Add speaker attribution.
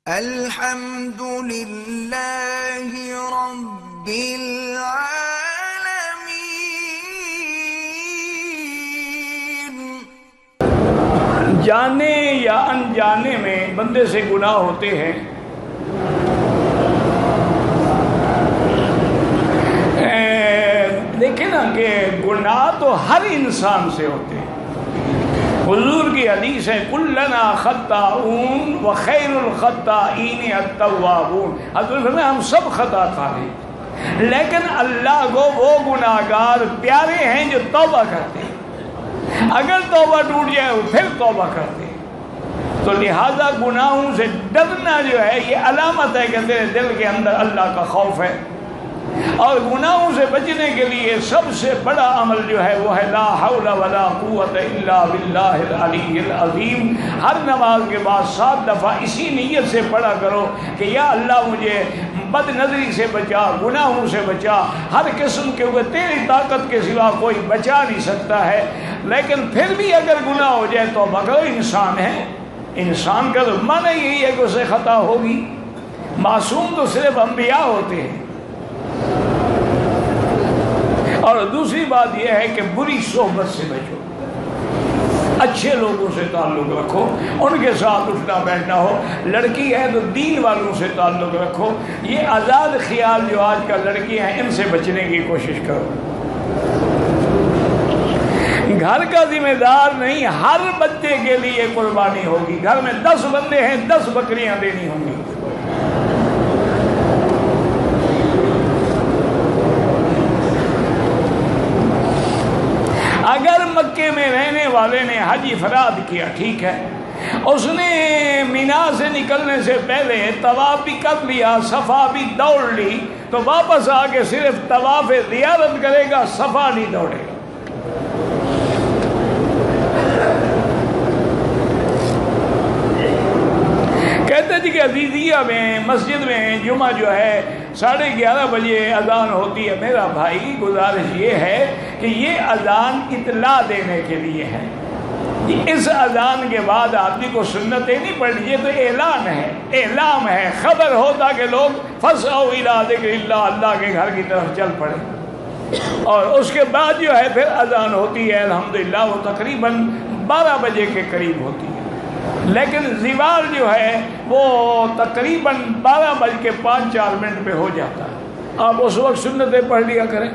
Speaker 1: الحمد للہ رب العالمین۔
Speaker 2: جانے یا انجانے میں بندے سے گناہ ہوتے ہیں۔ دیکھیں نا کہ گناہ تو ہر انسان سے ہوتے ہیں۔ حضور کی حدیث ہے کلنا خطاؤون وخیر الخطائین التوابون۔ حضور فرماتے ہیں ہم سب خطا کار ہیں، لیکن اللہ کو وہ گناہگار پیارے ہیں جو توبہ کرتے ہیں۔ اگر توبہ ٹوٹ جائے پھر توبہ کرتے ہیں۔ تو لہذا گناہوں سے ڈرنا جو ہے یہ علامت ہے کہ تیرے دل کے اندر اللہ کا خوف ہے۔ اور گناہوں سے بچنے کے لیے سب سے بڑا عمل جو ہے وہ ہے لا حول ولا قوت الا باللہ العلی العظیم۔ ہر نماز کے بعد 7 دفعہ اسی نیت سے پڑھا کرو کہ یا اللہ مجھے بد نظری سے بچا، گناہوں سے بچا، ہر قسم کے اوپر تیری طاقت کے سوا کوئی بچا نہیں سکتا ہے۔ لیکن پھر بھی اگر گناہ ہو جائے توبہ کرو، انسان ہے، انسان کا تو معنی یہی ہے کہ اسے خطا ہوگی۔ معصوم تو صرف انبیاء ہوتے ہیں۔ اور دوسری بات یہ ہے کہ بری صحبت سے بچو، اچھے لوگوں سے تعلق رکھو، ان کے ساتھ اٹھنا بیٹھنا ہو۔ لڑکی ہے تو دین والوں سے تعلق رکھو۔ یہ آزاد خیال جو آج کل لڑکی ہیں ان سے بچنے کی کوشش کرو۔ گھر کا ذمہ دار نہیں، ہر بچے کے لیے قربانی ہوگی۔ گھر میں 10 بندے ہیں، 10 بکریاں دینی ہوں گی۔ اگر مکے میں رہنے والے نے حج افراد کیا، ٹھیک ہے، اس نے مینا سے نکلنے سے پہلے طواف بھی کر لیا، صفا بھی دوڑ لی، تو واپس آ کے صرف طواف زیارت کرے گا، صفا نہیں دوڑے گا۔ کہتے تھے کہ عزیزیہ میں مسجد میں جمعہ جو ہے 11:30 بجے اذان ہوتی ہے۔ میرا بھائی گزارش یہ ہے کہ یہ اذان اطلاع دینے کے لیے ہے۔ اس اذان کے بعد آدمی کو سنتیں نہیں پڑھنی، یہ تو اعلان ہے، اعلام ہے، خبر ہو تاکہ لوگ فَاسْعَوْا إِلَىٰ ذِكْرِ اللَّهِ، اللہ کے گھر کی طرف چل پڑے۔ اور اس کے بعد جو ہے پھر اذان ہوتی ہے الحمدللہ، وہ تقریباً 12 بجے کے قریب ہوتی ہے۔ لیکن زوال جو ہے وہ تقریباً 12:05-4 پہ ہو جاتا ہے۔ آپ اس وقت سنتیں پڑھ لیا کریں۔